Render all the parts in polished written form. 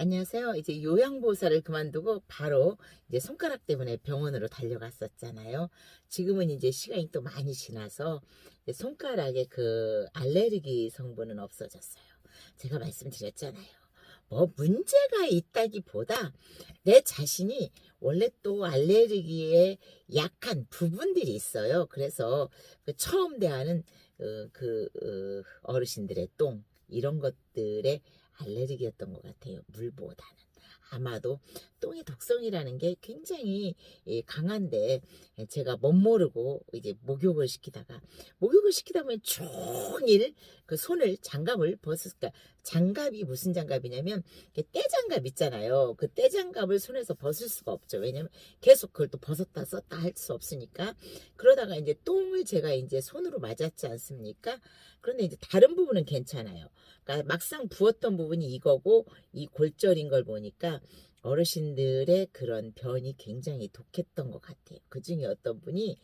안녕하세요. 이제 요양보호사를 그만두고 바로 이제 손가락 때문에 병원으로 달려갔었잖아요. 지금은 이제 시간이 또 많이 지나서 이제 손가락에 그 알레르기 성분은 없어졌어요. 제가 말씀드렸잖아요. 뭐 문제가 있다기보다 내 자신이 원래 또 알레르기에 약한 부분들이 있어요. 그래서 그 처음 대하는 어르신들의 똥 이런 것들에 알레르기였던 것 같아요. 물보다는. 아마도 똥의 독성이라는 게 굉장히 강한데 제가 멋모르고 이제 목욕을 시키다 보면 종일 그 손을 장갑을 벗을까. 장갑이 무슨 장갑이냐면 떼장갑 있잖아요. 그 떼장갑을 손에서 벗을 수가 없죠. 왜냐면 계속 그걸 또 벗었다 썼다 할 수 없으니까. 그러다가 이제 똥을 제가 이제 손으로 맞았지 않습니까? 그런데 이제 다른 부분은 괜찮아요. 그러니까 막상 부었던 부분이 이거고 이 골절인 걸 보니까 어르신들의 그런 변이 굉장히 독했던 것 같아요. 그 중에 어떤 분이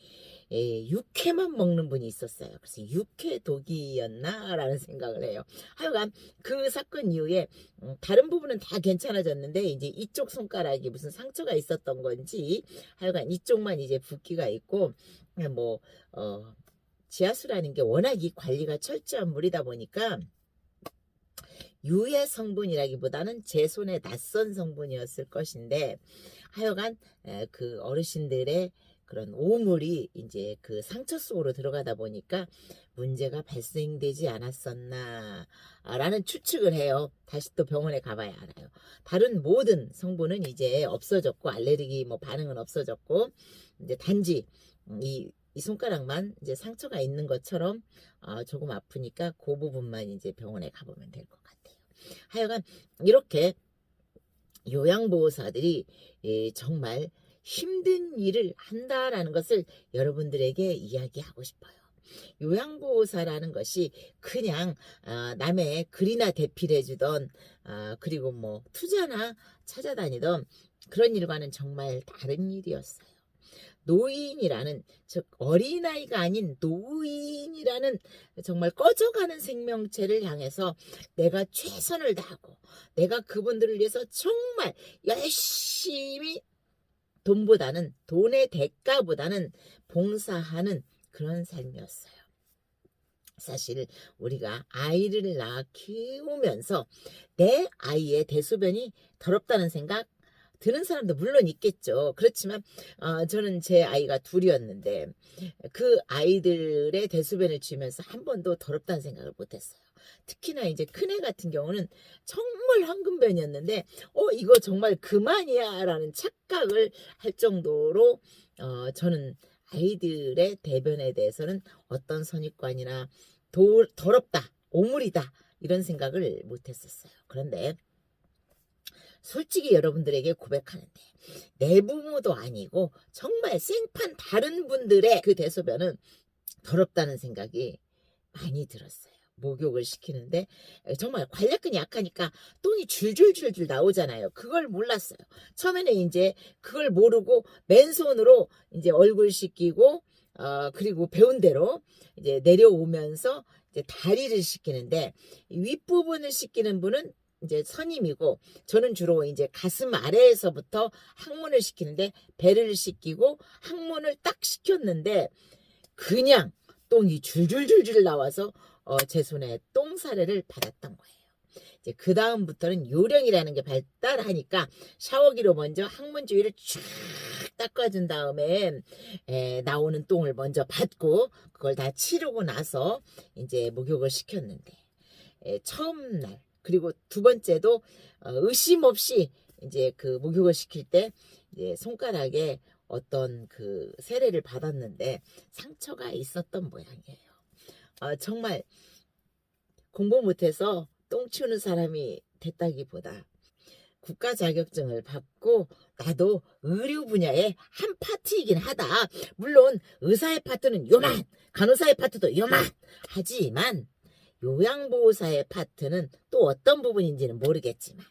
육회만 먹는 분이 있었어요. 그래서 육회 독이었나라는 생각을 해요. 하여간 그 사건 이후에 다른 부분은 다 괜찮아졌는데 이제 이쪽 손가락이 무슨 상처가 있었던 건지 하여간 이쪽만 이제 붓기가 있고 뭐 지하수라는 게 워낙 이 관리가 철저한 물이다 보니까 유해 성분이라기보다는 제 손에 낯선 성분이었을 것인데 하여간 그 어르신들의 그런 오물이 이제 그 상처 속으로 들어가다 보니까 문제가 발생되지 않았었나 라는 추측을 해요. 다시 또 병원에 가봐야 알아요. 다른 모든 성분은 이제 없어졌고 알레르기 뭐 반응은 없어졌고 이제 단지 이 손가락만 이제 상처가 있는 것처럼 조금 아프니까 그 부분만 이제 병원에 가보면 될 것 같아요. 하여간 이렇게 요양보호사들이 정말 힘든 일을 한다라는 것을 여러분들에게 이야기하고 싶어요. 요양보호사라는 것이 그냥 남의 글이나 대필해주던 그리고 뭐 투자나 찾아다니던 그런 일과는 정말 다른 일이었어요. 노인이라는 즉 어린아이가 아닌 노인이라는 정말 꺼져가는 생명체를 향해서 내가 최선을 다하고 내가 그분들을 위해서 정말 열심히 돈의 대가보다는 봉사하는 그런 삶이었어요. 사실 우리가 아이를 낳아 키우면서 내 아이의 대소변이 더럽다는 생각 드는 사람도 물론 있겠죠. 그렇지만 저는 제 아이가 둘이었는데 그 아이들의 대소변을 지으면서 한 번도 더럽다는 생각을 못했어요. 특히나 이제 큰애 같은 경우는 정말 황금변이었는데 이거 정말 그만이야 라는 착각을 할 정도로 저는 아이들의 대변에 대해서는 어떤 선입관이나 더럽다 오물이다 이런 생각을 못했었어요. 그런데 솔직히 여러분들에게 고백하는데 내 부모도 아니고 정말 생판 다른 분들의 그 대소변은 더럽다는 생각이 많이 들었어요. 목욕을 시키는데 정말 관략근이 약하니까 똥이 줄줄줄줄 나오잖아요. 그걸 몰랐어요. 처음에는 이제 그걸 모르고 맨손으로 이제 얼굴 씻기고 그리고 배운 대로 이제 내려오면서 이제 다리를 씻기는데 윗부분을 씻기는 분은 이제 선임이고 저는 주로 이제 가슴 아래에서부터 항문을 씻기는데 배를 씻기고 항문을 딱 씻겼는데 그냥 똥이 줄줄줄줄 나와서 제 손에 똥사례를 받았던 거예요. 이제 그 다음부터는 요령이라는 게 발달하니까 샤워기로 먼저 항문 주위를 쫙 닦아준 다음에 나오는 똥을 먼저 받고 그걸 다 치르고 나서 이제 목욕을 시켰는데 처음 날 그리고 두 번째도 의심 없이 이제 그 목욕을 시킬 때 이제 손가락에 어떤 그 세례를 받았는데 상처가 있었던 모양이에요. 정말 공부 못해서 똥 치우는 사람이 됐다기보다 국가 자격증을 받고 나도 의료 분야의 한 파트이긴 하다. 물론 의사의 파트는 요만, 간호사의 파트도 요만 하지만 요양보호사의 파트는 또 어떤 부분인지는 모르겠지만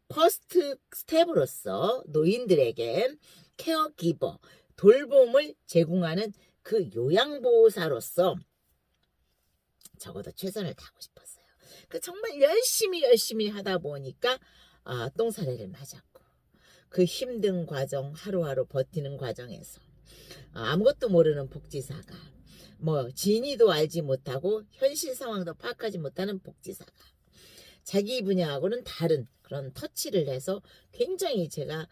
퍼스트 스텝으로서 노인들에게 케어기버, 돌봄을 제공하는 그 요양보호사로서 적어도 최선을 다하고 싶었어요. 정말 열심히 하다 보니까 똥사례를 맞았고 그 힘든 과정 하루하루 버티는 과정에서 아무것도 모르는 복지사가 뭐 진위도 알지 못하고 현실 상황도 파악하지 못하는 복지사가 자기 분야하고는 다른 그런 터치를 해서 굉장히 제가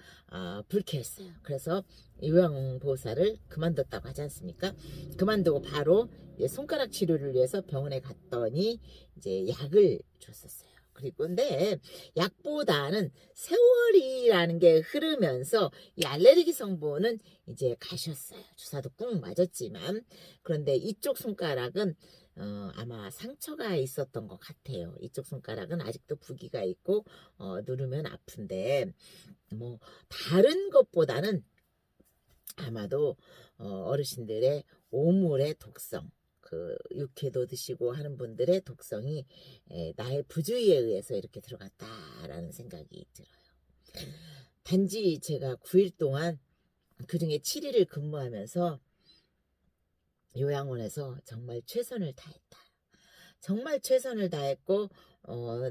불쾌했어요. 그래서 요양보호사를 그만뒀다고 하지 않습니까? 그만두고 바로 손가락 치료를 위해서 병원에 갔더니 이제 약을 줬었어요. 그리고 근데 약보다는 세월이라는 게 흐르면서 이 알레르기 성분은 이제 가셨어요. 주사도 꾹 맞았지만 그런데 이쪽 손가락은 아마 상처가 있었던 것 같아요. 이쪽 손가락은 아직도 부기가 있고 누르면 아픈데 뭐 다른 것보다는 아마도 어르신들의 오물의 독성 그 육회도 드시고 하는 분들의 독성이 나의 부주의에 의해서 이렇게 들어갔다라는 생각이 들어요. 단지 제가 9일 동안 그중에 7일을 근무하면서 요양원에서 정말 최선을 다했다. 정말 최선을 다했고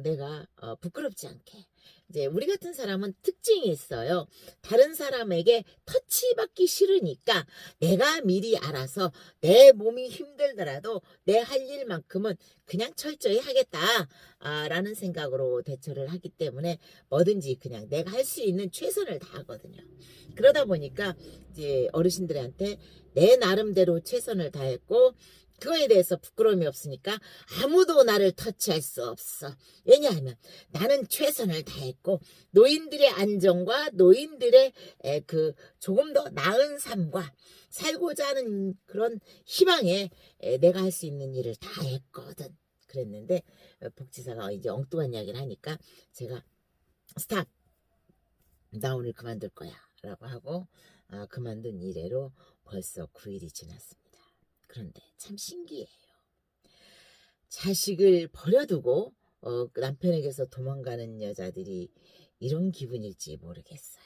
내가 부끄럽지 않게 이제 우리 같은 사람은 특징이 있어요. 다른 사람에게 터치받기 싫으니까 내가 미리 알아서 내 몸이 힘들더라도 내 할 일만큼은 그냥 철저히 하겠다 라는 생각으로 대처를 하기 때문에 뭐든지 그냥 내가 할 수 있는 최선을 다하거든요. 그러다 보니까 이제 어르신들한테 내 나름대로 최선을 다했고 그거에 대해서 부끄러움이 없으니까 아무도 나를 터치할 수 없어. 왜냐하면 나는 최선을 다했고 노인들의 안정과 노인들의 그 조금 더 나은 삶과 살고자 하는 그런 희망에 내가 할 수 있는 일을 다 했거든. 그랬는데 복지사가 이제 엉뚱한 이야기를 하니까 제가 스탑, 나 오늘 그만둘 거야 라고 하고 그만둔 이래로 벌써 9일이 지났습니다. 그런데 참 신기해요. 자식을 버려두고 남편에게서 도망가는 여자들이 이런 기분일지 모르겠어요.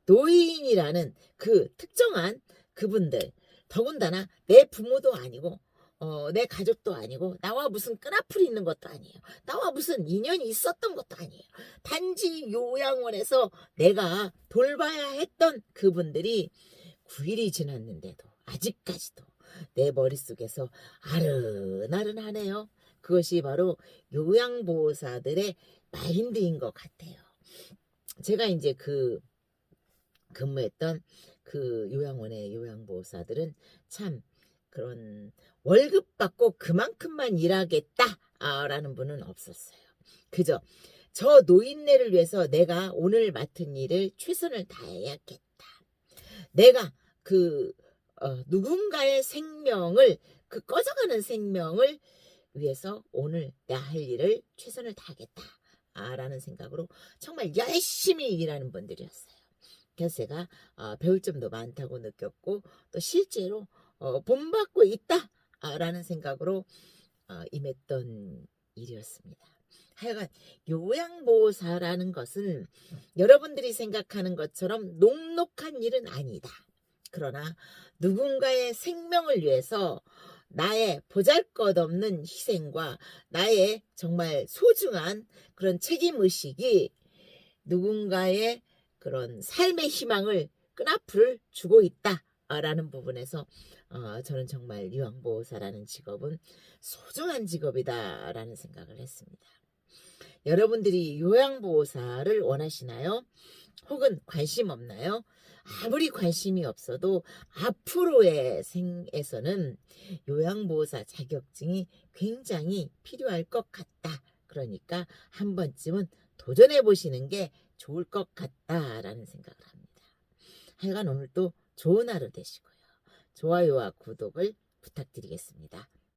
노인이라는 그 특정한 그분들 더군다나 내 부모도 아니고 내 가족도 아니고 나와 무슨 끈앞을 있는 것도 아니에요. 나와 무슨 인연이 있었던 것도 아니에요. 단지 요양원에서 내가 돌봐야 했던 그분들이 9일이 지났는데도 아직까지도 내 머릿속에서 아른아른하네요. 그것이 바로 요양보호사들의 마인드인 것 같아요. 제가 이제 근무했던 그 요양원의 요양보호사들은 참 그런 월급 받고 그만큼만 일하겠다라는 분은 없었어요. 그저 저 노인네를 위해서 내가 오늘 맡은 일을 최선을 다해야겠다. 내가 누군가의 생명을 꺼져가는 생명을 위해서 오늘 내 할 일을 최선을 다하겠다 라는 생각으로 정말 열심히 일하는 분들이었어요. 그래서 제가 배울 점도 많다고 느꼈고 또 실제로 본받고 있다 라는 생각으로 임했던 일이었습니다. 하여간 요양보호사라는 것은 여러분들이 생각하는 것처럼 녹록한 일은 아니다. 그러나 누군가의 생명을 위해서 나의 보잘것없는 희생과 나의 정말 소중한 그런 책임의식이 누군가의 그런 삶의 희망을 끈앞을 주고 있다라는 부분에서 저는 정말 요양보호사라는 직업은 소중한 직업이다라는 생각을 했습니다. 여러분들이 요양보호사를 원하시나요? 혹은 관심 없나요? 아무리 관심이 없어도 앞으로의 생에서는 요양보호사 자격증이 굉장히 필요할 것 같다. 그러니까 한 번쯤은 도전해 보시는 게 좋을 것 같다라는 생각을 합니다. 하여간 오늘도 좋은 하루 되시고요. 좋아요와 구독을 부탁드리겠습니다.